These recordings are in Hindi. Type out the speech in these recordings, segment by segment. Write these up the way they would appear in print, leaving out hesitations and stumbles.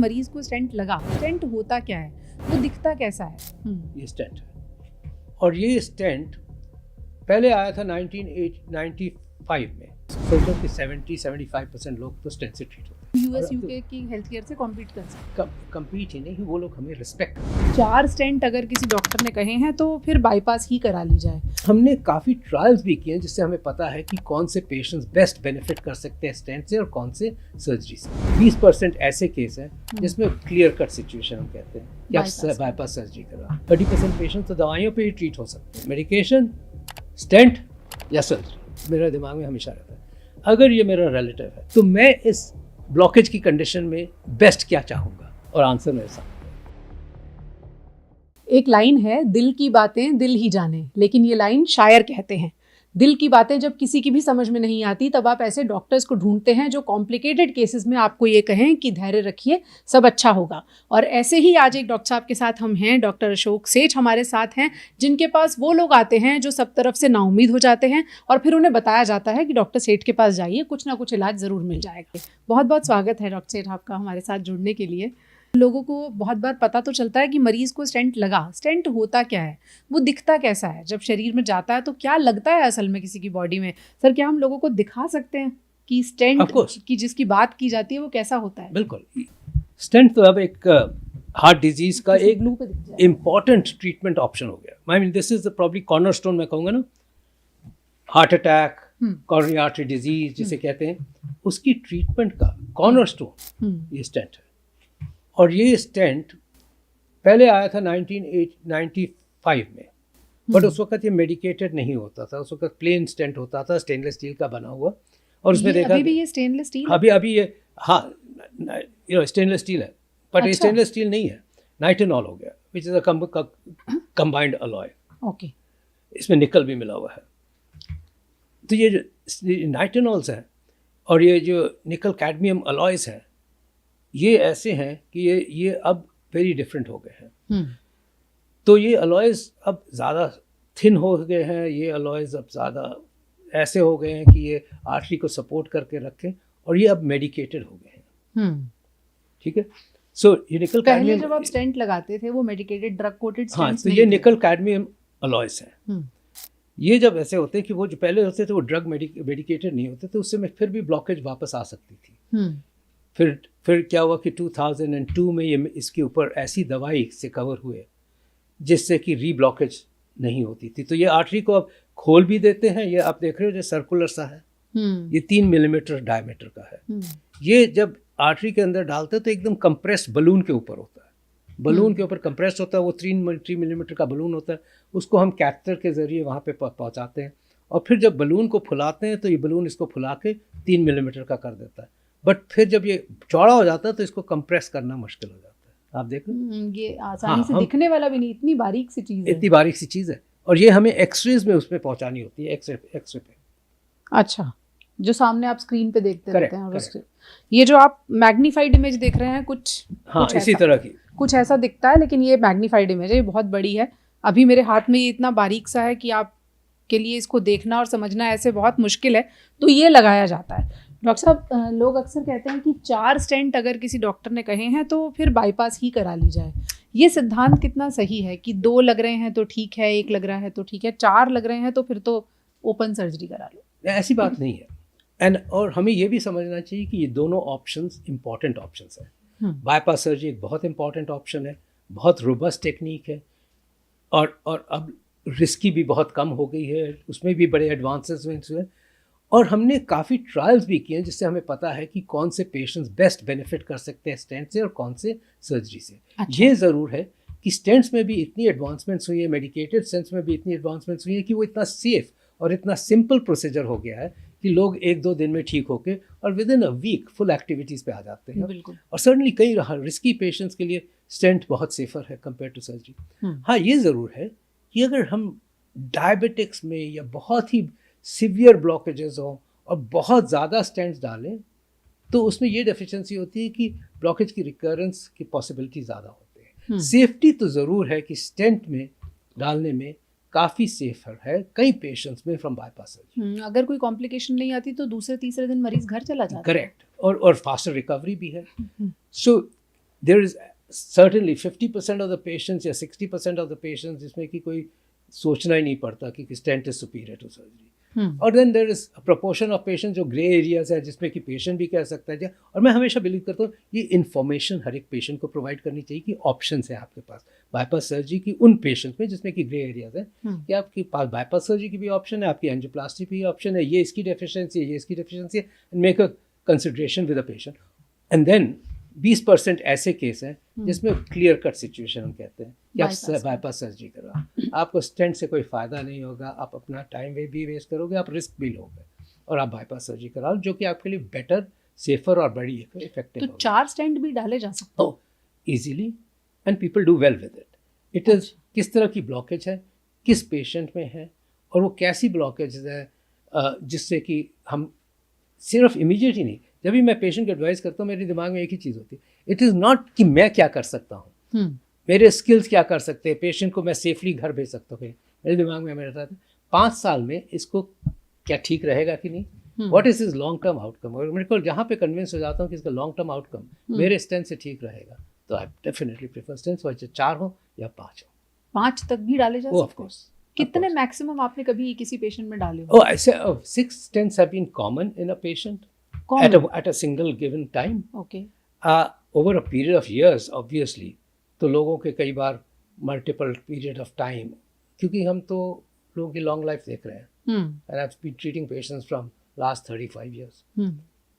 मरीज को स्टेंट लगा, स्टेंट होता क्या है, वो दिखता कैसा है? ये स्टेंट है और ये स्टेंट पहले आया था 1995 में। सोचो कि 70-75% लोग तो स्टेंट से ट्रीट होते हैं। यूएस यूके की हेल्थ केयर से कॉम्पीट कर सकते कम्पीट ही नहीं, वो लोग हमें रिस्पेक्ट। 4 स्टेंट अगर किसी डॉक्टर ने कहे हैं तो फिर बाईपास ही करा ली जाए। हमने काफ़ी ट्रायल्स भी किए हैं जिससे हमें पता है कि कौन से पेशेंट्स बेस्ट बेनिफिट कर सकते हैं स्टेंट से और कौन से सर्जरी से। 20% ऐसे केस हैं जिसमें क्लियर कट सिचुएशन हम कहते हैं कि आप बाईपास सर्जरी करा। 30% पेशेंट्स तो दवाइयों पे ही ट्रीट हो सकते हैं, मेडिकेशन, स्टेंट या सर्जरी। मेरे दिमाग में हमेशा रहता है अगर ये मेरा रिलेटिव है तो मैं इस ब्लॉकेज की कंडीशन में बेस्ट क्या चाहूँगा, और आंसर मेरे साथ। एक लाइन है, दिल की बातें दिल ही जाने, लेकिन ये लाइन शायर कहते हैं। दिल की बातें जब किसी की भी समझ में नहीं आती तब आप ऐसे डॉक्टर्स को ढूंढते हैं जो कॉम्प्लिकेटेड केसेस में आपको ये कहें कि धैर्य रखिए, सब अच्छा होगा। और ऐसे ही आज एक डॉक्टर साहब के साथ हम हैं, डॉक्टर अशोक सेठ हमारे साथ हैं, जिनके पास वो लोग आते हैं जो सब तरफ से नाउम्मीद हो जाते हैं और फिर उन्हें बताया जाता है कि डॉक्टर सेठ के पास जाइए, कुछ ना कुछ इलाज ज़रूर मिल जाएगा। बहुत बहुत स्वागत है डॉक्टर सेठ आपका हमारे साथ जुड़ने के लिए। लोगों को बहुत बार पता तो चलता है कि मरीज को स्टेंट लगा, स्टेंट होता क्या है, वो दिखता कैसा है, जब शरीर में जाता है तो क्या लगता है असल में किसी की बॉडी में? सर, क्या हम लोगों को दिखा सकते हैं कि स्टेंट की जिसकी बात की जाती है वो कैसा होता है? बिल्कुल। स्टेंट तो अब एक हार्ट डिजीज का एक इम्पॉर्टेंट ट्रीटमेंट ऑप्शन हो गया। I mean this is probably cornerstone, मैं कहूँगा ना, heart attack, coronary artery disease जिसे कहते हैं, उसकी ट्रीटमेंट का कॉर्नरस्टोन ये स्टेंट है। और ये स्टेंट पहले आया था 1995 में, बट उस वक्त ये मेडिकेटेड नहीं होता था। उस वक्त प्लेन स्टेंट होता था, स्टेनलेस स्टील का बना हुआ। और उसमें देखा अभी भी ये स्टेनलेस स्टील, अभी ये, हाँ, स्टेनलेस स्टील है, बट ये स्टेनलेस स्टील नहीं है, नाइटेनॉल हो गया, which is a combined alloy. Okay, इसमें निकल भी मिला हुआ है। तो ये जो नाइटेनॉल्स हैं और ये जो निकल कैडमियम अलॉयज हैं, ये ऐसे हैं कि ये अब वेरी डिफरेंट हो गए हैं। तो ये अलॉयज अब ज़्यादा थिन हो गए हैं, ये अलॉयज अब ज़्यादा ऐसे हो गए हैं कि ये आर्टरी को सपोर्ट करके रखें, और ये अब मेडिकेटेड हो गए हैं। ठीक है। सो ये निकल पहले जब आप स्टेंट लगाते थे वो मेडिकेटेड ड्रग कोटेड स्टेंट्स, हाँ, तो ये निकल कैडमियम अलॉयज हैं। ये जब ऐसे होते हैं कि वो जो पहले होते थे वो ड्रग मेडिकेटेड नहीं होते थे, उससे में फिर भी ब्लॉकेज वापस आ सकती थी। फिर क्या हुआ कि 2002 में ये इसके ऊपर ऐसी दवाई से कवर हुए जिससे कि रीब्लॉकेज नहीं होती थी। तो ये आर्टरी को अब खोल भी देते हैं। ये आप देख रहे हो जो सर्कुलर सा है, ये 3 मिलीमीटर डायमीटर का है। ये जब आर्टरी के अंदर डालते हैं तो एकदम कंप्रेस्ड बलून के ऊपर होता है, बलून के ऊपर कंप्रेस्ड होता है। वो 3 मिलीमीटर का बलून होता है, उसको हम कैथेटर के जरिए वहाँ पे पहुँचाते हैं, और फिर जब बलून को फुलाते हैं तो ये बलून इसको फुला के 3 मिलीमीटर का कर देता है। बट फिर जब ये चौड़ा हो जाता है तो इसको कंप्रेस करना मुश्किल हो जाता है। आप देख लो, ये आसानी से दिखने वाला भी नहीं, इतनी बारीक सी चीज़ है, इतनी बारीक सी चीज़ है। और ये हमें एक्सरेज में उसमें पहुंचानी होती है, एक्सरे पे। अच्छा, जो सामने आप स्क्रीन पे देखते रहते हैं। और ये जो आप मैग्नीफाइड इमेज देख रहे हैं, कुछ इसी तरह की कुछ ऐसा दिखता है, लेकिन ये मैग्नीफाइड इमेज है, ये बहुत बड़ी है। अभी मेरे हाथ में ये इतना बारीक सा है कि आपके लिए इसको देखना और समझना ऐसे बहुत मुश्किल है, तो ये लगाया जाता है। डॉक्टर साहब, लोग अक्सर कहते हैं कि 4 स्टेंट अगर किसी डॉक्टर ने कहे हैं तो फिर बाईपास ही करा ली जाए। ये सिद्धांत कितना सही है कि 2 लग रहे हैं तो ठीक है, 1 लग रहा है तो ठीक है, 4 लग रहे हैं तो फिर तो ओपन सर्जरी करा लो? ऐसी बात नहीं है। और हमें ये भी समझना चाहिए कि ये दोनों ऑप्शंस इंपॉर्टेंट ऑप्शंस हैं। बाईपास सर्जरी एक बहुत इंपॉर्टेंट ऑप्शन है, बहुत रोबस्ट टेक्निक है, और अब रिस्की भी बहुत कम हो गई है, उसमें भी बड़े एडवांसेस हुए। और हमने काफ़ी ट्रायल्स भी किए हैं जिससे हमें पता है कि कौन से पेशेंट्स बेस्ट बेनिफिट कर सकते हैं स्टेंट से और कौन से सर्जरी से। अच्छा। ये ज़रूर है कि स्टेंट्स में भी इतनी एडवांसमेंट्स हुई है, मेडिकेटेड स्टेंट्स में भी इतनी एडवांसमेंट्स हुई है कि वो इतना सेफ और इतना सिंपल प्रोसीजर हो गया है कि लोग 1-2 दिन में ठीक होके और within a week full activities पे आ जाते हैं। बिल्कुल। और सर्टनली कई रिस्की पेशेंट्स के लिए स्टेंट बहुत सेफर है कंपेयर टू सर्जरी। हाँ, ये ज़रूर है कि अगर हम डायबिटिक्स में या बहुत ही सीवियर ब्लॉकेजेस हों और बहुत ज़्यादा स्टेंट्स डालें तो उसमें ये डेफिशिएंसी होती है कि ब्लॉकेज की रिकरेंस की पॉसिबिलिटी ज़्यादा होती है। सेफ्टी तो ज़रूर है कि स्टेंट में डालने में काफ़ी सेफर है कई पेशेंट्स में फ्रॉम बाईपास सर्जरी। अगर कोई कॉम्प्लिकेशन नहीं आती तो दूसरे तीसरे दिन मरीज घर चला जाता है। करेक्ट, और फास्टर रिकवरी भी है। So there is certainly 50% of the patients या 60% ऑफ द पेशेंट्स जिसमें कि कोई सोचना ही नहीं पड़ता कि stent is superior to surgery. और then there is proportion of patient जो ग्रे एरियाज है जिसमें कि पेशेंट भी कह सकता है। और मैं हमेशा बिलीव करता हूँ ये इन्फॉर्मेशन हर एक पेशेंट को प्रोवाइड करनी चाहिए कि ऑप्शंस है आपके पास बाईपास सर्जरी की उन पेशेंट में जिसमें कि ग्रे एरियाज है कि आपके पास बाईपास सर्जरी की भी ऑप्शन है, आपकी एंजियोप्लास्टी भी ऑप्शन है, ये इसकी डेफिशिएंसी है, ये इसकी डेफिशिएंसी है, make a consideration with a patient. And then 20% ऐसे केस हैं जिसमें क्लियर कट सिचुएशन हम कहते हैं कि आप बाईपास सर्जरी करवा, आपको स्टेंट से कोई फ़ायदा नहीं होगा, आप अपना टाइम भी वेस्ट करोगे, आप रिस्क भी लोगे और आप बाईपास सर्जरी कराओ जो कि आपके लिए बेटर, सेफर और बड़ी इफेक्टिव। तो 4 स्टेंट भी डाले जा सकते हैं easily and people do well with it. It is किस तरह की ब्लॉकेज है, किस पेशेंट में है और वो कैसी ब्लॉकेज है जिससे कि हम सिर्फ इमीडिएट ही नहीं, जब भी मैं पेशेंट को एडवाइस करता हूँ मेरे दिमाग में एक ही चीज़ होती है, इट इज़ नॉट कि मैं क्या कर सकता हूँ, मेरे स्किल्स क्या कर सकते हैं, पेशेंट को मैं सेफली घर भेज सकता हूँ। मेरे दिमाग में मेरा रहता है 5 साल में इसको क्या ठीक रहेगा कि नहीं, what is is long term outcome. और मेरे को जहाँ पे कन्विंस हो जाता हूँ कि इसका लॉन्ग टर्म आउटकम मेरे स्टेंट से ठीक रहेगा तो आई डेफिनेटली प्रेफर स्टेंट्स, चाहे 4 हो या 5 हो। 5 तक भी डाले जा सकते हैं? Of course. कितने मैक्सिमम आपने कभी किसी पेशेंट में डाले? Oh, I say 6 stents have been common in a patient at a single given time. Okay. Over a period of years, obviously. तो लोगों के कई बार multiple period of time, क्योंकि हम तो लोगों की long life देख रहे हैं. And I've been treating patients from last 35 years.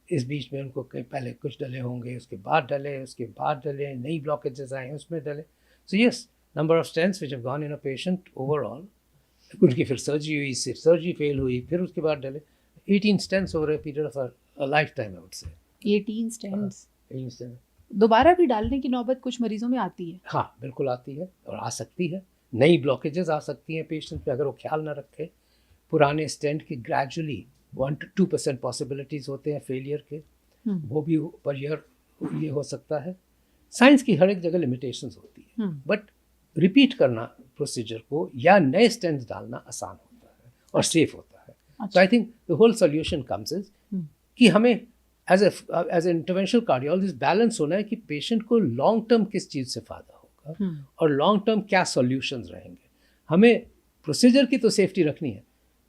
इस बीच में उनको पहले कुछ डले होंगे, उसके बाद डले, नई blockages आए उसमें डले. So yes, number of stents which have gone in a patient overall. उनकी फिर सर्जरी हुई, सर्जरी फेल हुई, फिर उसके बाद डले 18 stents over a period of a life time I would say. 18 stents दोबारा भी डालने की नौबत कुछ मरीजों में आती है? हाँ बिल्कुल आती है और आ सकती है, नई ब्लॉकेजेस आ सकती हैं पेशेंट पे अगर वो ख्याल ना रखे। पुराने स्टेंट की ग्रेजुअली 1 to 2% पॉसिबिलिटीज़ होते हैं फेलियर के, वो भी पर ईयर ये हो सकता है। साइंस की हर एक जगह लिमिटेशंस होती है, बट रिपीट करना प्रोसीजर को या नए स्टेंट्स डालना आसान होता है और सेफ होता है। तो I think the whole solution comes is कि हमें as a interventional cardiologist balance होना है कि पेशेंट को लॉन्ग टर्म किस चीज़ से फ़ायदा होगा और लॉन्ग टर्म क्या सॉल्यूशंस रहेंगे। हमें प्रोसीजर की तो सेफ्टी रखनी है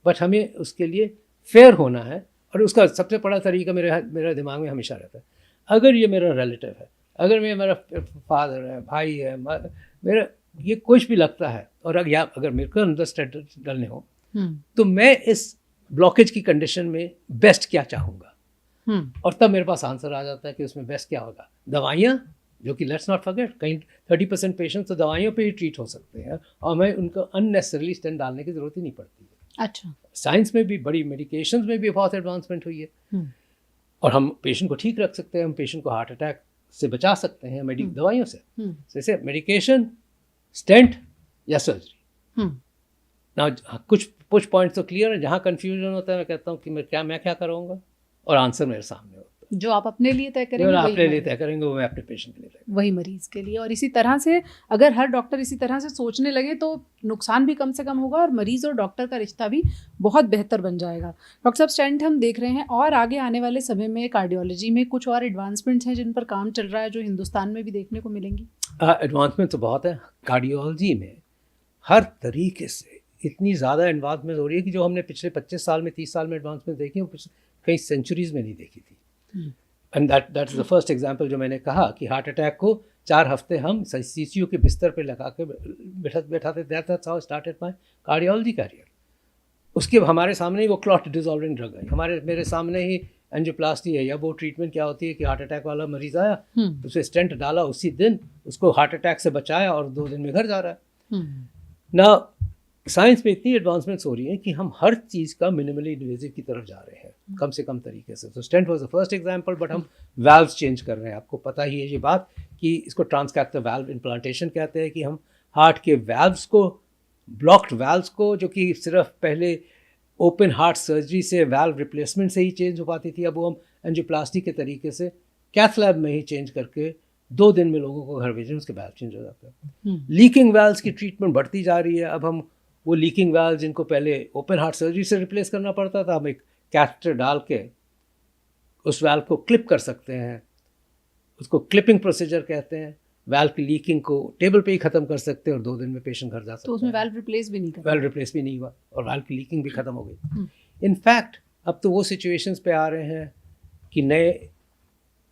बट हमें उसके लिए फेयर होना है। और उसका सबसे बड़ा तरीका मेरे दिमाग में हमेशा रहता है, अगर ये मेरा रिलेटिव है, अगर मेरा फादर है, भाई है, मेरा ये कुछ भी लगता है और अगर मेरे को अंदर स्टेंट डालने हो तो मैं इस ब्लॉकेज की कंडीशन में बेस्ट क्या चाहूँगा और तब मेरे पास आंसर आ जाता है कि उसमें बेस्ट क्या होगा। दवाइयाँ, जो कि लेट्स नॉट फॉरगेट कहीं 30% पेशेंट्स तो दवाइयों पे ही ट्रीट हो सकते हैं और हमें उनको अननेसेसरली स्टेंट डालने की ज़रूरत ही नहीं पड़ती है। अच्छा, साइंस में भी बड़ी मेडिकेशंस में भी बहुत एडवांसमेंट हुई है और हम पेशेंट को ठीक रख सकते हैं, हम पेशेंट को हार्ट अटैक से बचा सकते हैं दवाइयों से। जैसे मेडिकेशन, स्टेंट या सर्जरी। ना कुछ पॉइंट्स तो क्लियर है, जहाँ कंफ्यूजन होता है मैं कहता हूँ कि मैं क्या करूँगा और आंसर मेरे सामने होता है। जो आप अपने लिए तय करेंगे, अपने लिए तय करेंगे, वो मैं अपने पेशेंट के लिए तय करूँगा, वही मरीज के लिए। और इसी तरह से अगर हर डॉक्टर इसी तरह से सोचने लगे तो नुकसान भी कम से कम होगा और मरीज और डॉक्टर का रिश्ता भी बहुत बेहतर बन जाएगा। डॉक्टर साहब, स्टेंट हम देख रहे हैं और आगे आने वाले समय में कार्डियोलॉजी में कुछ और एडवांसमेंट्स हैं जिन पर काम चल रहा है जो हिंदुस्तान में भी देखने को मिलेंगी? एडवांसमेंट तो बहुत है कार्डियोलॉजी में, हर तरीके से इतनी ज़्यादा एडवांसमेंट हो रही है कि जो हमने पिछले 25 साल में 30 साल में एडवांसमेंट देखी है कई सेंचुरीज में नहीं देखी थी। And that is the first example जो मैंने कहा कि हार्ट अटैक को 4 हफ्ते हम CCU के बिस्तर पे लगा के बैठाते, that's how started my cardiology career. उसके हमारे सामने ही वो क्लॉट डिसॉल्विंग ड्रग है, मेरे सामने ही एंजियोप्लास्टी है या वो ट्रीटमेंट क्या होती है कि हार्ट अटैक वाला मरीज आया, उसे स्टेंट डाला, उसी दिन उसको हार्ट अटैक से बचाया और 2 दिन में घर जा रहा है ना। साइंस में इतनी एडवांसमेंट्स हो रही हैं कि हम हर चीज़ का मिनिमली इन्वेजिव की तरफ जा रहे हैं कम से कम तरीके से। तो stent was the first example, but हम वाल्व्स चेंज कर रहे हैं। आपको पता ही है ये बात कि इसको ट्रांसकैथेटर वाल्व इम्प्लांटेशन कहते हैं कि हम हार्ट के वाल्व्स को, ब्लॉक्ड वाल्व्स को, जो कि सिर्फ पहले ओपन हार्ट सर्जरी से वाल्व रिप्लेसमेंट से ही चेंज हो पाती थी, अब वो हम एंजियोप्लास्टी के तरीके से कैथ लैब में ही चेंज करके 2 दिन में लोगों को घर भेजें, उसके वाल्व चेंज हो जाता है। लीकिंग वाल्व्स की ट्रीटमेंट बढ़ती जा रही है। अब हम वो लीकिंग वाल्व जिनको पहले ओपन हार्ट सर्जरी से रिप्लेस करना पड़ता था, हम एक कैथेटर डाल के उस वाल्व को क्लिप कर सकते हैं उसको क्लिपिंग प्रोसीजर कहते हैं। वाल्व की लीकिंग को टेबल पे ही ख़त्म कर सकते हैं और 2 दिन में पेशेंट घर जा सकता है। तो उसमें वाल्व रिप्लेस भी नहीं करना, वाल्व रिप्लेस भी नहीं हुआ और वाल्व की लीकिंग भी ख़त्म हो गई। इनफैक्ट अब तो वो सिचुएशंस पे आ रहे हैं कि नए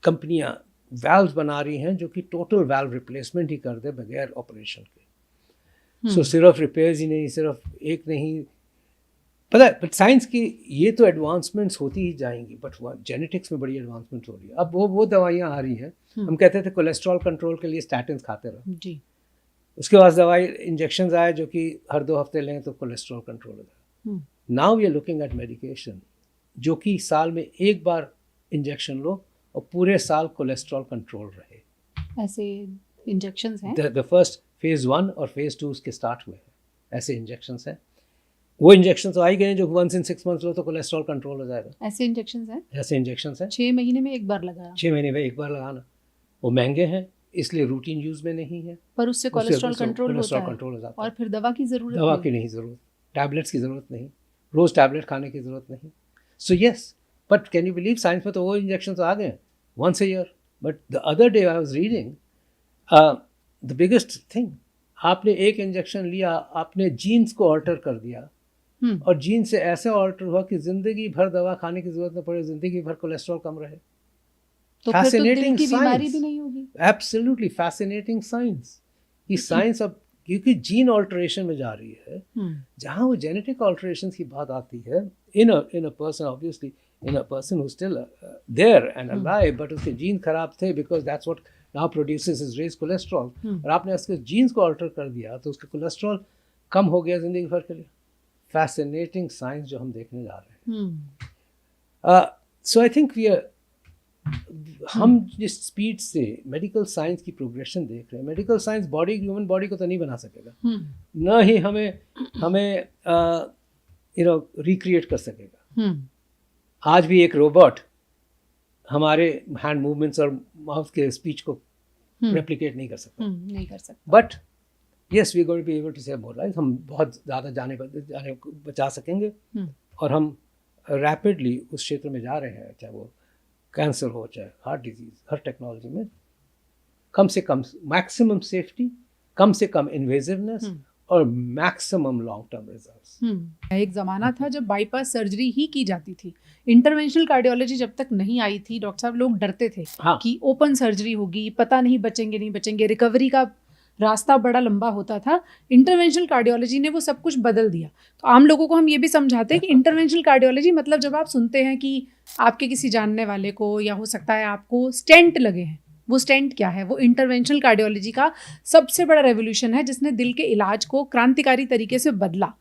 कंपनियां वाल्व्स बना रही हैं जो कि टोटल वाल्व रिप्लेसमेंट ही कर दे बगैर ऑपरेशन के। सो सिर्फ रिपेयर्स ही नहीं, सिर्फ एक नहीं, पता है, बट साइंस की ये तो एडवांसमेंट्स होती ही जाएंगी, बट जेनेटिक्स में बड़ी एडवांसमेंट हो रही है। अब वो दवाइयाँ आ रही हैं। हम कहते थे कोलेस्ट्रॉल कंट्रोल के लिए स्टैटिन्स खाते रहो जी, उसके बाद दवाई इंजेक्शन आए जो कि हर 2 हफ्ते लें तो कोलेस्ट्रॉल कंट्रोल हो जाए। Now we are looking at medication जो कि साल में एक बार इंजेक्शन लो और पूरे साल कोलेस्ट्रॉल कंट्रोल रहे। ऐसे इंजेक्शंस हैं? द फर्स्ट फेज़ 1 और फेज़ 2 उसके स्टार्ट हुए हैं, ऐसे इंजेक्शंस हैं। वो इंजेक्शन तो आ ही गए हैं जो 1 in 6 months लो तो कोलेस्ट्रॉल कंट्रोल हो जाएगा। ऐसे इंजेक्शंस हैं? ऐसे इंजेक्शंस हैं। 6 महीने में एक बार लगाना? 6 महीने में एक बार लगाना। वो महंगे हैं इसलिए रूटीन यूज़ में नहीं है, पर उससे कोलेस्ट्रॉल कंट्रोल होता है कंट्रोल हो जाता है। और फिर दवा की ज़रूरत दवा नहीं? की नहीं ज़रूरत, टैबलेट्स की ज़रूरत नहीं, रोज़ टैबलेट खाने की ज़रूरत नहीं। So yes, but can you believe science में तो वो इंजेक्शन आ गए once a year। But the other day I was reading the biggest thing, आपने एक इंजेक्शन लिया, आपने जीन्स को ऑल्टर कर दिया और जीन से ऐसे ऑल्टर हुआ कि जिंदगी भर दवा खाने की जरूरत न पड़े, जिंदगी भर कोलेस्ट्रॉल कम रहे। तो फिर तो दिल की बीमारी भी नहीं होगी। Absolutely fascinating science. ये साइंस अब क्योंकि जीन ऑल्टरेशन में जा रही है, जहाँ वो जेनेटिक ऑल्टरेशन की बात आती है in a person, obviously in a person who still there and alive, but उसके जीन खराब थे because that's what now produces is raise cholesterol, और आपने उसके जीन्स को ऑल्टर कर दिया तो उसका कोलेस्ट्रॉल कम हो गया जिंदगी भर के लिए। फैसिनेटिंग साइंस जो हम देखने जा रहे हैं। सो आई थिंक वी आर, हम जिस स्पीड से मेडिकल साइंस की प्रोग्रेशन देख रहे हैं, medical science body, human body को तो नहीं बना सकेगा, न ही हमें रिक्रिएट कर सकेगा। आज भी एक रोबोट हमारे हैंड मूवमेंट्स और माउथ के स्पीच को रेप्लिकेट नहीं कर सकता। नहीं कर सकता। But yes, we are going to be able to save more life. हम बहुत ज़्यादा जाने को बचा सकेंगे और हम रैपिडली उस क्षेत्र में जा रहे हैं, चाहे वो कैंसर हो, चाहे हार्ट डिजीज़, हर टेक्नोलॉजी में कम से कम मैक्सिमम सेफ्टी, कम से कम इन्वेजिवनेस और मैक्सिमम लॉन्ग टर्म रिजल्ट्स। एक ज़माना था जब बाईपास सर्जरी ही की जाती थी। इंटरवेंशनल कार्डियोलॉजी जब तक नहीं आई थी, डॉक्टर साहब लोग डरते थे कि ओपन सर्जरी होगी, पता नहीं बचेंगे नहीं बचेंगे, रिकवरी का रास्ता बड़ा लंबा होता था। इंटरवेंशनल कार्डियोलॉजी ने वो सब कुछ बदल दिया। तो आम लोगों को हम ये भी समझाते हैं कि इंटरवेंशनल कार्डियोलॉजी मतलब जब आप सुनते हैं कि आपके किसी जानने वाले को या हो सकता है आपको स्टेंट लगे हैं, वो स्टेंट क्या है? वो इंटरवेंशनल कार्डियोलॉजी का सबसे बड़ा रेवोल्यूशन है जिसने दिल के इलाज को क्रांतिकारी तरीके से बदला।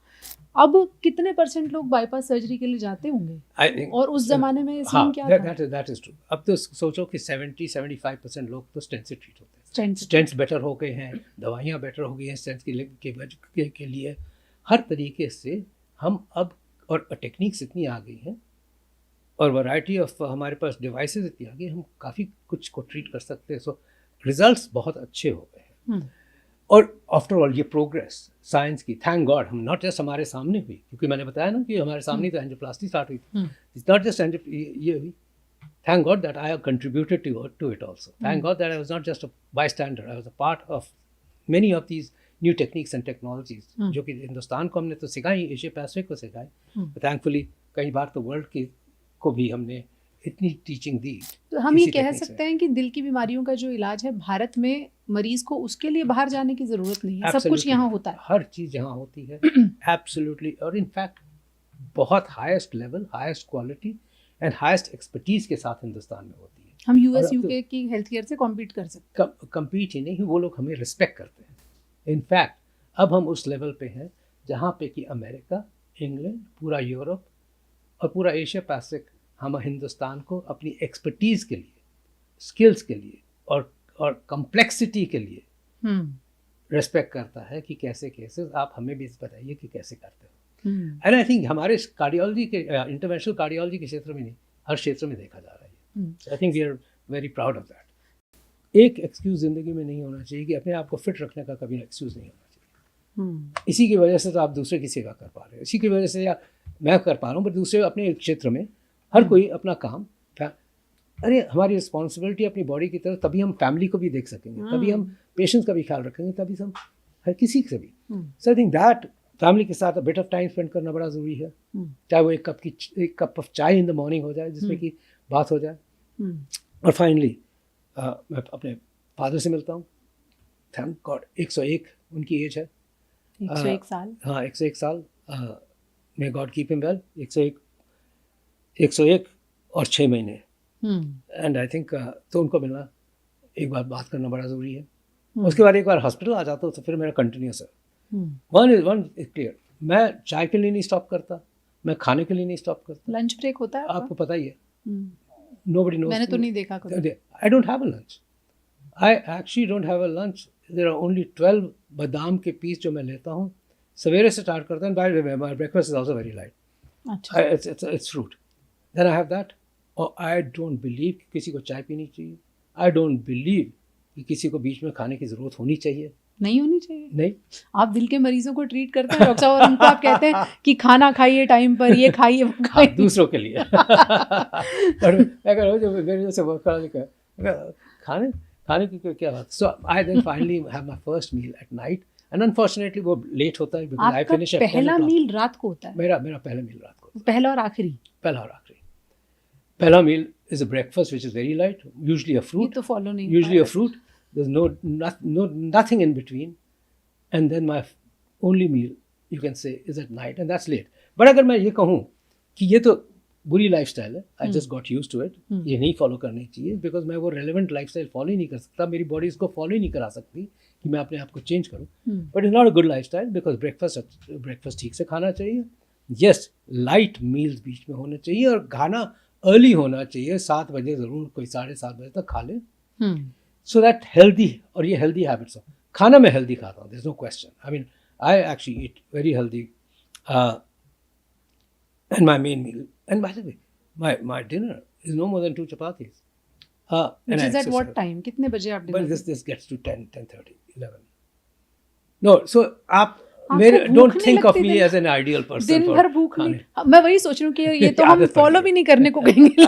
अब कितने % लोग बाईपास सर्जरी के लिए जाते होंगे और उस जमाने में सीन क्या था? That is true. अब तो सोचो कि 70-75% लोग तो स्टेंट से ट्रीट होते हैं। स्टेंट्स बेटर हो गए हैं, दवाइयाँ बेटर हो गई हैं स्टेंट्स के लिए, हर तरीके से हम अब, और टेक्निक्स इतनी आ गई हैं और वैरायटी ऑफ हमारे पास डिवाइसेस इतनी आ गई, हम काफ़ी कुछ को ट्रीट कर सकते हैं। सो रिजल्ट्स बहुत अच्छे हो गए हैं। और आफ्टर ऑल ये प्रोग्रेस साइंस की, थैंक गॉड, हम नॉट जस्ट हमारे सामने हुई, क्योंकि मैंने बताया ना कि हमारे सामने तो एंजियोप्लास्टी स्टार्ट हुई थी, इट्स नॉट जस्ट ये हुई। Thank God that I have contributed to it also. Thank God that I was not just a bystander. I was a part of many of these new techniques and technologies, जो कि हिंदुस्तान को हमने तो सिखाई, एशिया पैसिफिक को सिखाई। थैंकफुली कई बार तो वर्ल्ड को भी हमने इतनी टीचिंग दी। तो हम ये कह सकते हैं कि दिल की बीमारियों का जो इलाज है भारत में, मरीज को उसके लिए बाहर जाने की ज़रूरत नहीं है, सब कुछ यहाँ होता है, हर चीज़ यहाँ होती है। एब्सोल्युटली। और इनफैक्ट बहुत highest level, highest quality and highest expertise के साथ हिंदुस्तान में होती है। हम यूएस यूके की हेल्थ केयर से कॉम्पीट कर सकते हैं। कम्पीट ही नहीं, वो लोग हमें रिस्पेक्ट करते हैं। इनफैक्ट अब हम उस लेवल पे हैं जहाँ पे कि अमेरिका, इंग्लैंड, पूरा यूरोप और पूरा एशिया पैसिफिक हम हिंदुस्तान को अपनी एक्सपर्टीज़ के लिए, स्किल्स के लिए और कम्प्लेक्सिटी के लिए रिस्पेक्ट करता है कि कैसे केसेस आप हमें भी बताइए कि कैसे करते हो। एंड आई थिंक हमारे कार्डियोलॉजी के, इंटरवेंशनल कार्डियोलॉजी के क्षेत्र में नहीं, हर क्षेत्र में देखा जा रहा है। I think we are very proud of that. एक एक्सक्यूज़ ज़िंदगी में नहीं होना चाहिए कि अपने आप को फिट रखने का कभी एक्सक्यूज़ नहीं होना चाहिए। इसी की वजह से तो आप दूसरे की सेवा कर पा रहे हो, इसी की वजह से या मैं कर पा रहा हूँ, बट दूसरे अपने क्षेत्र में हर कोई अपना काम अरे हमारी रिस्पॉन्सिबिलिटी अपनी बॉडी की तरफ, तभी हम फैमिली को भी देख सकेंगे, तभी हम पेशेंट्स का भी ख्याल रखेंगे, तभी हम हर किसी से भी। सो आई थिंक दैट फैमिली के साथ बिट ऑफ टाइम स्पेंड करना बड़ा ज़रूरी है, चाहे वो एक कप ऑफ चाय इन द मॉर्निंग हो जाए जिसमें कि बात हो जाए। और फाइनली मैं अपने फादर से मिलता हूँ, थैंक गॉड 101 उनकी एज है, 101 साल। हाँ 101 साल, may God keep him well. 101 और 6 महीने, एंड आई थिंक तो उनको मिलना, एक बार बात करना बड़ा ज़रूरी है। उसके बाद एक बार हॉस्पिटल आ जाता हूँ तो फिर मेरा कंटिन्यूस है। वन इज क्लियर, मैं चाय के लिए नहीं स्टॉप करता, मैं खाने के लिए नहीं स्टॉप करता। लंच ब्रेक होता है आपको पता ही है, nobody knows। मैंने तो नहीं देखा कभी। I don't have a lunch. I actually don't have a lunch. There are only 12 बादाम के पीस जो मैं लेता हूँ, सवेरे से स्टार्ट करता हूँ। By the way, my breakfast is also very light. अच्छा। It's fruit. Then I have that. और I don't believe कि किसी को चाय पीनी चाहिए। I don't believe कि किसी को बीच में खाने की ज़रूरत होनी चाहिए। नहीं होनी चाहिए। नहीं। आप दिल के मरीजों को ट्रीट करते हैं डॉक्टर साहब, और उनको आप कहते हैं कि खाना खाइए टाइम पर, ये खाइए वो खाइए। हाँ, दूसरों के लिए। और मैं कह रहा हूँ जो मेरे जैसे वर्क खाने की क्या बात। So I then finally have my first meal at night, and unfortunately वो लेट होता है because I finish at 10 o'clock। पहला मील रात को होता है? मेरा पहला मील रात को। पहला और आखिरी? पहला और आखिरी। पहला meal is a breakfast which is very light, usually a fruit. ये तो फॉलो नहीं, usually a fruit, there's nothing in between, and then my only meal you can say is at night, and that's late. But अगर मैं ये कहूँ कि ये तो बुरी लाइफस्टाइल है, I just got used to it, ये नहीं फॉलो करनी चाहिए, बिकॉज मैं वो रेलिवेंट लाइफस्टाइल फॉलो ही नहीं कर सकता, मेरी बॉडी इसको फॉलो ही नहीं करा सकती कि मैं अपने आप को चेंज करूँ। But it's not a good lifestyle, because breakfast ठीक से खाना चाहिए। यस, लाइट मील्स बीच में होने चाहिए, और खाना अर्ली होना चाहिए, 7 बजे ज़रूर, कोई 7:30 बजे तक खा ले। So that healthy, और ये healthy habits हो। खाना मैं healthy खाता हूँ, there's no question. I mean, I actually eat very healthy, and my main meal, and by the way, my dinner is no more than 2 chapatis. Which is at what time? कितने बजे आप dinner? Well, this gets to 10, 10:30, 11. No, so आप मेरे don't think of me as an ideal person. दिन भर भूख नहीं, मैं वही सोच रही हूँ कि ये तो हम follow भी नहीं करने को कहेंगे।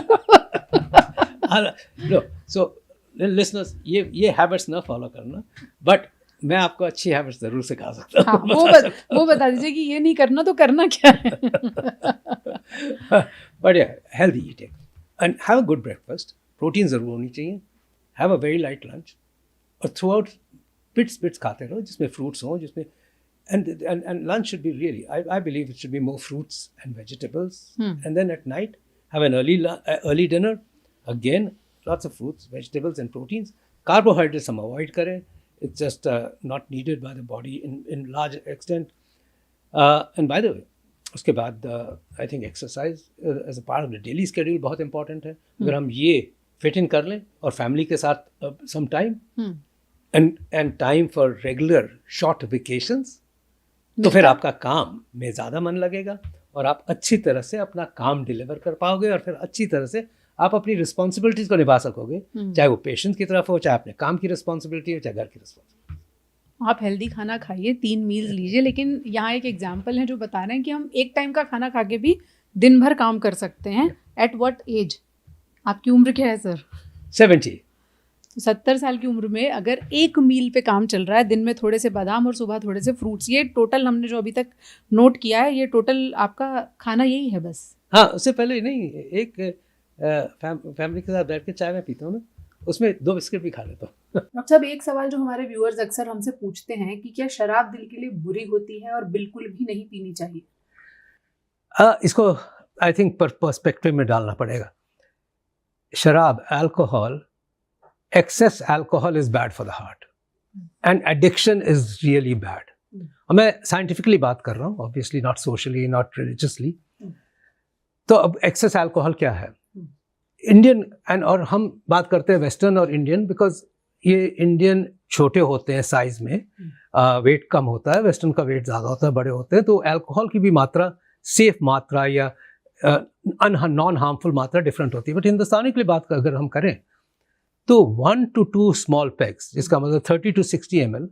No, so listeners, ये हैबिट्स ना फॉलो करना, बट मैं आपको अच्छी हैबिट्स जरूर सिखा सकता हूँ। हाँ, वो बता दीजिए कि ये नहीं करना तो करना क्या है। But healthy eating and have a good breakfast, protein ज़रूर होनी चाहिए, have a very light lunch, और थ्रू आउट बिट्स खाते रहो जिसमें फ्रूट्स हों, जिसमें and lunch should be really, I believe it should be more fruits and vegetables, and then at night have an early dinner, again lots of fruits, vegetables and proteins. Carbohydrates हम avoid करें, it's just not needed by the body in large extent. And by the way, उसके बाद I think exercise as a part of the daily schedule बहुत important है। अगर हम ये fit in कर लें, और family के साथ some time and time for regular short vacations, तो फिर आपका काम में ज़्यादा मन लगेगा, और आप अच्छी तरह से अपना काम डिलीवर कर पाओगे, और फिर अच्छी तरह से आप अपनी रिस्पॉन्सिबिलिटीज़ को निभा सकोगे, चाहे वो पेशेंट की तरफ हो, चाहे अपने काम की रिस्पॉन्सिबिलिटी हो, चाहे घर की रिस्पॉन्सिबिलिटी। आप हेल्दी खाना खाइए, 3 मील्स लीजिए, लेकिन यहाँ एक एग्जाम्पल है जो बता रहे हैं कि हम एक टाइम का खाना खा के भी दिन भर काम कर सकते हैं। At what age? आपकी उम्र क्या है सर? 70। 70 साल की उम्र में अगर एक मील पे काम चल रहा है, दिन में थोड़े से बादाम और सुबह थोड़े से फ्रूट्स, ये टोटल हमने जो अभी तक नोट किया है, ये टोटल आपका खाना यही है बस? हाँ, उससे पहले नहीं, एक फैमिली के साथ बैठ के चाय में पीता हूँ ना, उसमें 2 बिस्किट भी खा लेता हूँ। डॉक्टर साहब, एक सवाल जो हमारे व्यूअर्स अक्सर हमसे पूछते हैं कि क्या शराब दिल के लिए बुरी होती है और बिल्कुल भी नहीं पीनी चाहिए? इसको आई थिंक पर्सपेक्टिव में डालना पड़ेगा। शराब, alcohol, excess alcohol is bad for the heart, and addiction is really bad. और मैं साइंटिफिकली बात कर रहा हूँ, obviously not socially, not religiously. तो अब एक्सेस अल्कोहल क्या है? इंडियन और हम बात करते हैं वेस्टर्न और इंडियन, बिकॉज ये इंडियन छोटे होते हैं साइज में, वेट कम होता है, वेस्टर्न का वेट ज़्यादा होता है, बड़े होते हैं, तो अल्कोहल की भी मात्रा, सेफ मात्रा या नॉन हार्मफुल मात्रा डिफरेंट होती है। बट हिंदुस्तानी के लिए बात अगर हम करें तो 1 to 2 small pegs, जिसका मतलब 30 to 60 ml,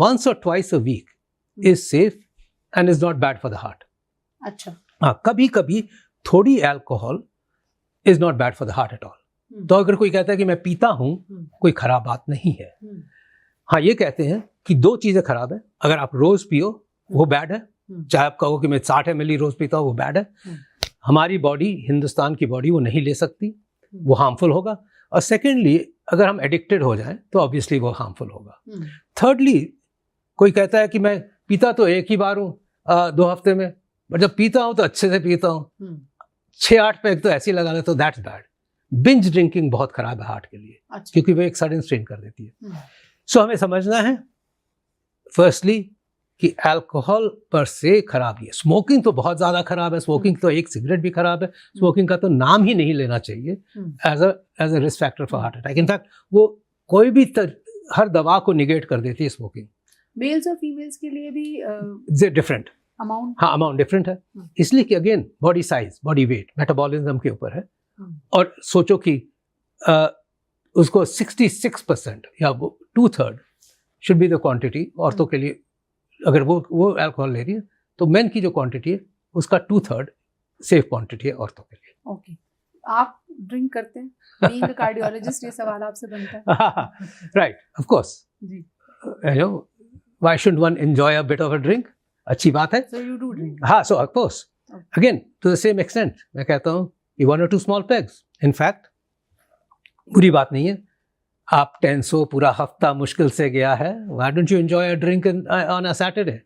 once or twice a week is safe and is not bad for the heart. अच्छा। हाँ, कभी कभी थोड़ी alcohol is not bad for the heart at all. तो अगर कोई कहता है कि मैं पीता हूँ, कोई खराब बात नहीं है। हाँ, ये कहते हैं कि दो चीजें खराब है। अगर आप रोज पियो वो बैड है, चाहे आप कहो कि मैं 60 ml रोज पीता हूँ, वो बैड है। हमारी बॉडी, हिंदुस्तान की बॉडी वो नहीं ले सकती, वो हार्मफुल होगा। और सेकेंडली, अगर हम एडिक्टेड हो जाएं तो ऑब्वियसली वो हार्मफुल होगा। थर्डली, कोई कहता है कि मैं पीता तो एक ही बार हूँ 2 हफ्ते में, बट जब पीता हूँ तो अच्छे से पीता हूँ, 6-8 पैक तो ऐसे ही लगा लेता हूँ, दैट्स बैड। बिंज ड्रिंकिंग बहुत खराब है हार्ट के लिए, क्योंकि वो एक सडन स्ट्रेन कर देती है। सो हमें समझना है फर्स्टली कि अल्कोहल पर से खराब है। स्मोकिंग तो बहुत ज़्यादा खराब है, स्मोकिंग तो एक सिगरेट भी खराब है, स्मोकिंग का तो नाम ही नहीं लेना चाहिए as a risk factor for heart attack. In fact वो कोई भी हर दवा को निगेट कर देती है स्मोकिंग। मेल्स और फीमेल्स के लिए भी डिफरेंट अमाउंट, हाँ अमाउंट डिफरेंट है, इसलिए कि again body size, body weight, metabolism के ऊपर है। और सोचो कि उसको 66% या 2/3 शुड बी द क्वांटिटी औरतों के लिए। अगर वो अल्कोहल ले रही है तो मेन की जो क्वांटिटी है उसका 2/3 सेफ क्वांटिटी है औरतों के लिए। ओके, आप ड्रिंक करते हैं? बीइंग अ कार्डियोलॉजिस्ट ये सवाल आपसे बनता है। राइट, ऑफ कोर्स जी। You know, why should one enjoy a bit of a drink? अच्छी बात है। So you do drink? हाँ, so of course, again to the same extent. मैं कहता हूँ कि 1 or 2 स्मॉल पैग्स, इनफैक्ट बुरी बात नहीं है। आप 10 पूरा हफ्ता मुश्किल से गया है, why don't you enjoy a drink on a Saturday?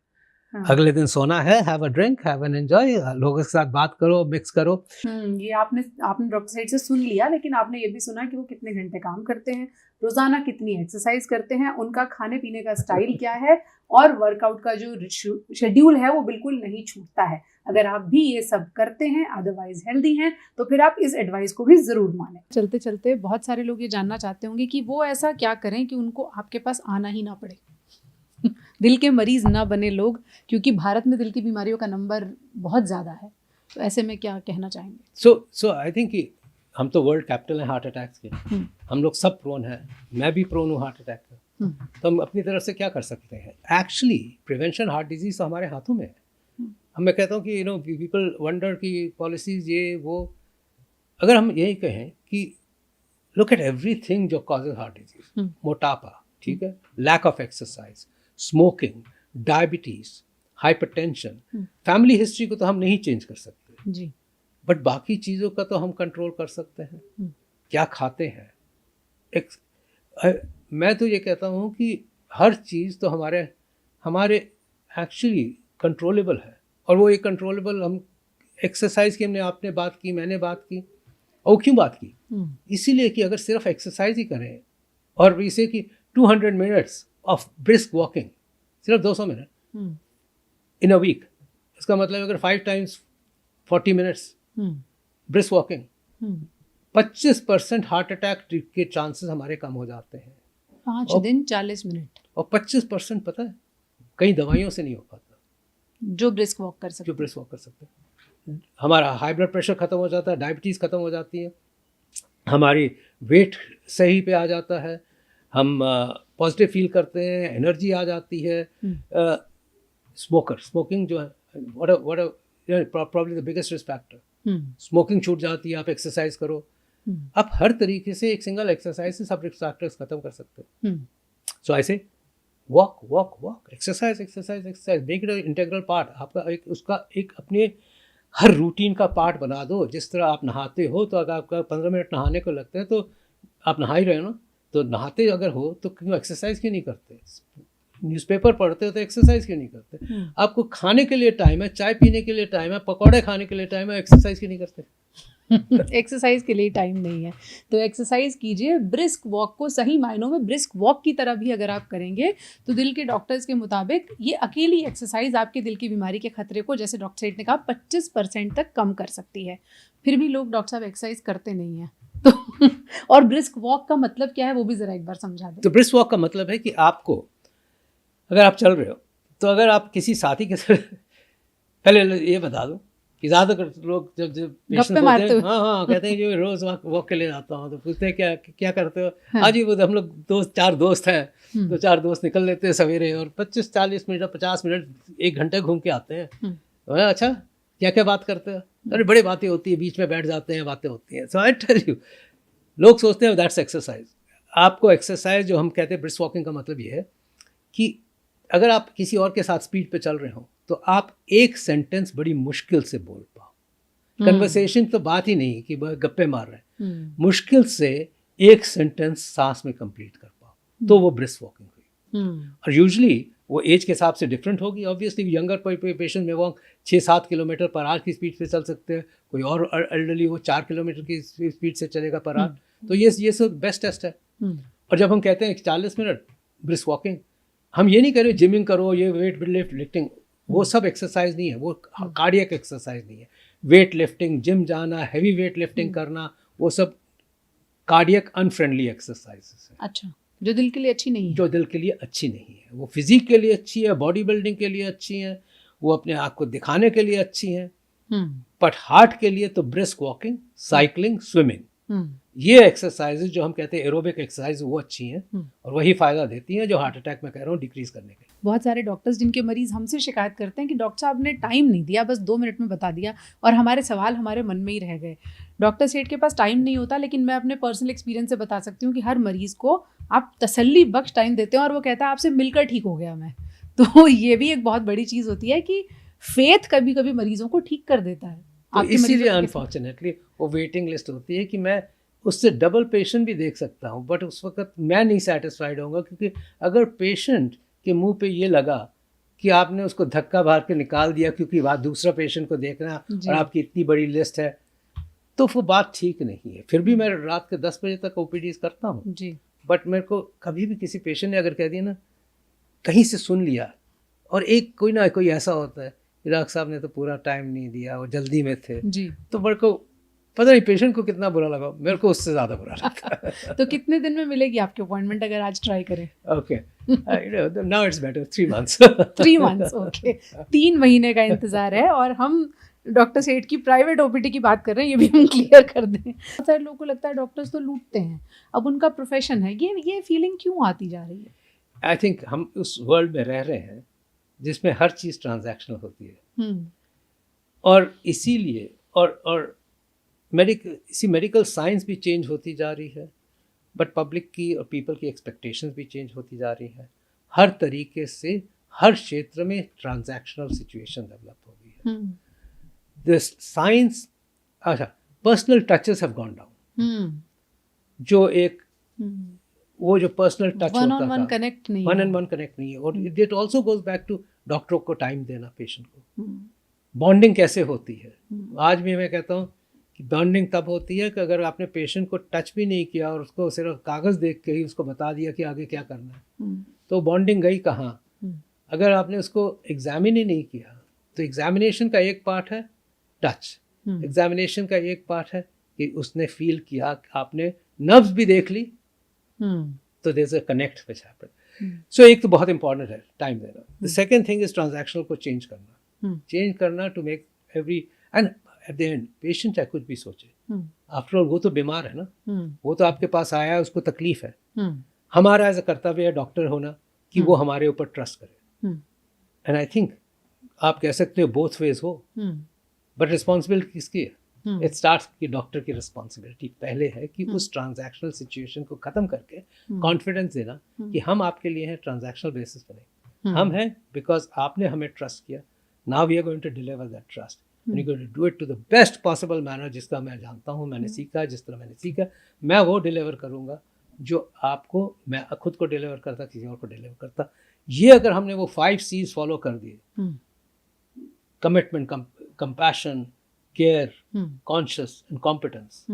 अगले दिन सोना है, have a drink, have an enjoy, लोगों के साथ बात करो, मिक्स करो। ये आपने डॉक्टर साइड से सुन लिया, लेकिन आपने ये भी सुना कि वो कितने घंटे काम करते हैं, रोजाना कितनी एक्सरसाइज करते हैं, उनका खाने पीने का स्टाइल क्या है, और वर्कआउट का जो शेड्यूल है वो बिल्कुल नहीं छूटता है। अगर आप भी ये सब करते हैं, अदरवाइज हेल्दी हैं, तो फिर आप इस एडवाइस को भी ज़रूर मानें। चलते चलते बहुत सारे लोग ये जानना चाहते होंगे कि वो ऐसा क्या करें कि उनको आपके पास आना ही ना पड़े, दिल के मरीज ना बने लोग, क्योंकि भारत में दिल की बीमारियों का नंबर बहुत ज़्यादा है। तो ऐसे में क्या कहना चाहेंगे? सो आई थिंक कि हम तो वर्ल्ड कैपिटल हैं हार्ट अटैक्स के, हम लोग सब प्रोन हैं, मैं भी प्रोन हूँ हार्ट अटैक का। तो हम अपनी तरफ से क्या कर सकते हैं? एक्चुअली प्रिवेंशन हार्ट डिजीज तो हमारे हाथों में है। मैं कहता हूँ कि पीपल वंडर की पॉलिसीज ये वो, अगर हम यही कहें कि लुक एट एवरीथिंग जो कॉजेज हार्ट डिजीज, मोटापा, ठीक है, lack of exercise, smoking, diabetes, hypertension, family history को तो हम नहीं चेंज कर सकते जी, बट बाकी चीज़ों का तो हम कंट्रोल कर सकते हैं। क्या खाते हैं, मैं तो ये कहता हूँ कि हर चीज़ तो हमारे एक्चुअली कंट्रोलेबल है। और वो एक कंट्रोलेबल, हम एक्सरसाइज की आपने बात की, मैंने बात की, और क्यों बात की? इसीलिए कि अगर सिर्फ एक्सरसाइज ही करें और इसे कि 200 मिनट्स ऑफ ब्रिस्क वॉकिंग, सिर्फ 200 मिनट इन अ वीक, इसका मतलब अगर 5 times 40 minutes brisk walking, 25% heart attack के चांसेस हमारे कम हो जाते हैं। 5 दिन 40 मिनट, और 25% पता है कई दवाइयों से नहीं हो पाता, जो ब्रिस्क वॉक कर सकते हैं। हमारा हाई ब्लड प्रेशर ख़त्म हो जाता है, डायबिटीज़ ख़त्म हो जाती है, हमारी वेट सही पे आ जाता है, हम पॉजिटिव फील करते हैं, एनर्जी आ जाती है। स्मोकिंग जो है probably the biggest risk factor, smoking छूट जाती है, आप एक्सरसाइज करो, आप हर तरीके से एक सिंगल एक्सरसाइज से सब रिस्क फैक्टर्स खत्म कर सकते हो। सो आई से walk, exercise, make it integral part आपका, उसका एक अपने हर रूटीन का पार्ट बना दो। जिस तरह आप नहाते हो, तो अगर आपका 15 मिनट नहाने को लगता है तो आप नहा ही रहे हो ना, तो नहाते अगर हो तो क्यों एक्सरसाइज क्यों नहीं करते? न्यूज़पेपर पढ़ते हो तो एक्सरसाइज क्यों नहीं करते? आपको खाने के लिए टाइम है, चाय पीने के लिए टाइम है, पकौड़े खाने के लिए टाइम है, एक्सरसाइज क्यों नहीं करते? एक्सरसाइज के लिए टाइम नहीं है तो एक्सरसाइज कीजिए। ब्रिस्क वॉक को सही मायनों में ब्रिस्क वॉक की तरह भी अगर आप करेंगे तो दिल के डॉक्टर्स के मुताबिक ये अकेली एक्सरसाइज आपके दिल की बीमारी के खतरे को, जैसे डॉक्टर साइड ने कहा, 25% तक कम कर सकती है। फिर भी लोग डॉक्टर साहब एक्सरसाइज करते नहीं हैं तो और ब्रिस्क वॉक का मतलब क्या है वो भी ज़रा एक बार समझा दें। तो ब्रिस्क वॉक का मतलब है कि आपको, अगर आप चल रहे हो तो अगर आप किसी साथी के साथ, पहले ये बता दो कि ज़्यादातर लोग जब पेशेंट होते हैं, हाँ कहते हैं कि रोज़ वॉक के लिए जाता हूँ, तो पूछते हैं क्या करते हो? हाँ जी, वो हम लोग 4 दोस्त हैं, तो 4 दोस्त निकल लेते हैं सवेरे और 25-40 मिनट 50 मिनट 1 घंटे घूम के आते हैं। अच्छा, क्या बात करते हो? अरे बड़ी बातें होती है, बीच में बैठ जाते हैं, बातें होती हैं। सो आई टेल यू, लोग सोचते हैं दैट्स एक्सरसाइज। आपको एक्सरसाइज जो हम कहते हैं ब्रिस्क वॉकिंग का मतलब ये है कि अगर आप किसी और के साथ स्पीड पे चल रहे हो तो आप एक सेंटेंस बड़ी मुश्किल से बोल पाओ। कन्वर्सेशन तो बात ही नहीं कि गप्पे मार रहे हैं, मुश्किल से एक सेंटेंस सांस में कंप्लीट कर पाओ, तो वो ब्रिस्क वॉकिंग हुई। और यूजुअली वो एज के हिसाब से डिफरेंट होगी। ऑब्वियसली यंगर पेशेंट में वो 6-7 किलोमीटर पर आवर की स्पीड से चल सकते हैं, कोई और एल्डरली वो 4 किलोमीटर की स्पीड से चलेगा पर आवर। तो ये सब बेस्ट टेस्ट है। और जब हम कहते हैं 40 मिनट ब्रिस्क वॉकिंग, हम ये नहीं कह रहे जिमिंग करो, ये वेट लिफ्टिंग, वो सब एक्सरसाइज नहीं है, वो कार्डियक एक्सरसाइज नहीं है। वेट लिफ्टिंग, जिम जाना, हैवी वेट लिफ्टिंग करना, वो सब कार्डियक अनफ्रेंडली एक्सरसाइजेस है। अच्छा, जो दिल के लिए अच्छी नहीं है। जो दिल के लिए अच्छी नहीं है। वो फिजिक के लिए अच्छी है, बॉडी बिल्डिंग के लिए अच्छी है, वो अपने आप को दिखाने के लिए अच्छी है, बट हार्ट के लिए तो ब्रिस्क वॉकिंग, साइकिलिंग, स्विमिंग, ये एक्सरसाइजेज जो हम कहते हैं एरोबिक एक्सरसाइज, वो अच्छी हैं और वही फायदा देती हैं जो हार्ट अटैक में कह रहा हूँ डिक्रीज करने के। बहुत सारे डॉक्टर्स जिनके मरीज हमसे शिकायत करते हैं कि डॉक्टर साहब ने टाइम नहीं दिया, बस 2 मिनट में बता दिया और हमारे सवाल हमारे मन में ही रह गए। डॉक्टर सेठ के पास टाइम नहीं होता, लेकिन मैं अपने पर्सनल एक्सपीरियंस से बता सकती हूँ कि हर मरीज को आप तसल्ली बख्श टाइम देते हैं और वो कहता है आपसे मिलकर ठीक हो गया मैं। तो ये भी एक बहुत बड़ी चीज़ होती है कि फेथ कभी कभी मरीजों को ठीक कर देता है। तो इसीलिए अनफॉर्चुनेटली वो वेटिंग लिस्ट होती है कि मैं उससे डबल पेशेंट भी देख सकता हूँ, बट उस वक्त मैं नहीं सेटिस्फाइड होऊंगा, क्योंकि अगर पेशेंट के मुंह पे ये लगा कि आपने उसको धक्का मार के निकाल दिया क्योंकि बात दूसरा पेशेंट को देखना और आपकी इतनी बड़ी लिस्ट है, तो वो बात ठीक नहीं है। फिर भी मैं रात के 10 बजे तक ओपीडीज करता हूँ जी, बट मेरे को कभी भी किसी पेशेंट ने अगर कह दिया ना, कहीं से सुन लिया, और एक कोई ना कोई ऐसा होता है डॉक्टर साहब ने तो पूरा टाइम नहीं दिया, वो जल्दी में थे जी, तो मेरे को पता नहीं पेशेंट को कितना बुरा लगा, मेरे को उससे ज़्यादा बुरा लगा। तो कितने दिन में मिलेगी आपकी अपॉइंटमेंट अगर आज ट्राई करें? Okay, now it's better 3 months 3 months, okay, 3 महीने का इंतज़ार है। और हम डॉक्टर सेठ की प्राइवेट ओपीडी की बात कर रहे हैं, ये भी हम क्लियर कर दें। बहुत सारे लोगों को लगता है डॉक्टर्स तो लूटते हैं, अब उनका प्रोफेशन है, ये फीलिंग क्यों आती जा रही है? आई थिंक हम उस वर्ल्ड में रह रहे हैं जिसमें हर चीज़ ट्रांजैक्शनल होती है, और इसीलिए और मेडिकल साइंस भी चेंज होती जा रही है, बट पब्लिक की और पीपल की एक्सपेक्टेशंस भी चेंज होती जा रही है। हर तरीके से हर क्षेत्र में ट्रांजैक्शनल सिचुएशन डेवलप हो गई है। द साइंस, अच्छा, personal touches have gone down. जो एक वो जो पर्सनल टच होता था, वन ऑन वन कनेक्ट नहीं है, और it also goes back to डॉक्टरों को टाइम देना पेशेंट को। बॉन्डिंग कैसे होती है? आज भी मैं कहता हूँ कि बॉन्डिंग तब होती है कि अगर आपने पेशेंट को टच भी नहीं किया और उसको सिर्फ कागज़ देख के ही उसको बता दिया कि आगे क्या करना है, तो बॉन्डिंग गई कहाँ? अगर आपने उसको एग्जामिन ही नहीं किया, तो एग्जामिनेशन का एक पार्ट है टच, एग्जामिनेशन का एक पार्ट है कि उसने फील किया, आपने नर्व्स भी देख ली, तो there is a connect which happened. So एक तो बहुत इंपॉर्टेंट है टाइम देना। The second thing is transactional को चेंज करना to make every, and at the end patient चाहे कुछ भी सोचे, आफ्टर ऑल वो तो बीमार है ना, वो तो आपके पास आया है, उसको तकलीफ है। हमारा एज अ कर्तव्य है डॉक्टर होना कि वो हमारे ऊपर ट्रस्ट करे, एंड आई थिंक आप कह सकते हो बोथ वेज हो, बट रिस्पॉन्सिबिलिटी किसकी है? इट स्टार्ट्स कि डॉक्टर की रिस्पॉन्सिबिलिटी पहले है कि उस ट्रांजैक्शनल सिचुएशन को ख़त्म करके कॉन्फिडेंस देना कि हम आपके लिए हैं, ट्रांजैक्शनल बेसिस पर नहीं, हम हैं बिकॉज आपने हमें ट्रस्ट किया, now we are going to deliver that trust and you going to do it to the best possible manner, जिसका मैं जानता हूँ, मैंने सीखा, जिस तरह मैंने सीखा, मैं वो डिलीवर करूँगा जो आपको, मैं खुद को डिलीवर करता, किसी और को डिलीवर करता। ये अगर हमने वो 5 C's फॉलो कर दिए, commitment, compassion, care, conscious and competence,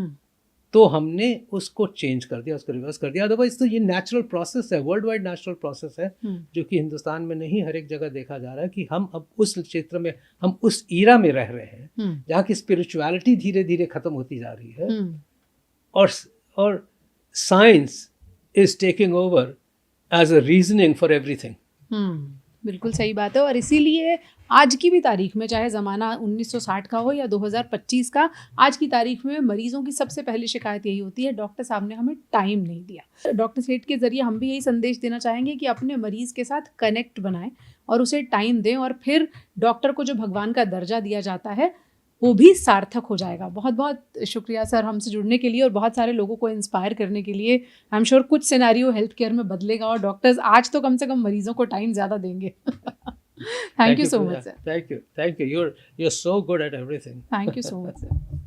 तो हमने उसको चेंज कर दिया, उसको रिवर्स कर दिया। अदरवाइज तो ये नेचुरल प्रोसेस है, वर्ल्ड वाइड नेचुरल प्रोसेस है, जो कि हिंदुस्तान में नहीं हर एक जगह देखा जा रहा है कि हम अब उस क्षेत्र में, हम उस ईरा में रह रहे हैं जहाँ की स्पिरिचुअलिटी धीरे धीरे खत्म होती जा रही है, और science is taking over as a reasoning for everything. बिल्कुल सही बात है। और इसीलिए आज की भी तारीख में, चाहे ज़माना 1960 का हो या 2025 का, आज की तारीख में मरीजों की सबसे पहली शिकायत यही होती है, डॉक्टर साहब ने हमें टाइम नहीं दिया। डॉक्टर सेठ के ज़रिए हम भी यही संदेश देना चाहेंगे कि अपने मरीज़ के साथ कनेक्ट बनाएं और उसे टाइम दें, और फिर डॉक्टर को जो भगवान का दर्जा दिया जाता है वो भी सार्थक हो जाएगा। बहुत बहुत शुक्रिया सर हमसे जुड़ने के लिए और बहुत सारे लोगों को इंस्पायर करने के लिए। आई एम श्योर कुछ सिनेरियो हेल्थ केयर में बदलेगा और डॉक्टर्स आज तो कम से कम मरीजों को टाइम ज़्यादा देंगे। Thank you so much sir. Thank you, you're so good at everything. Thank you so much sir.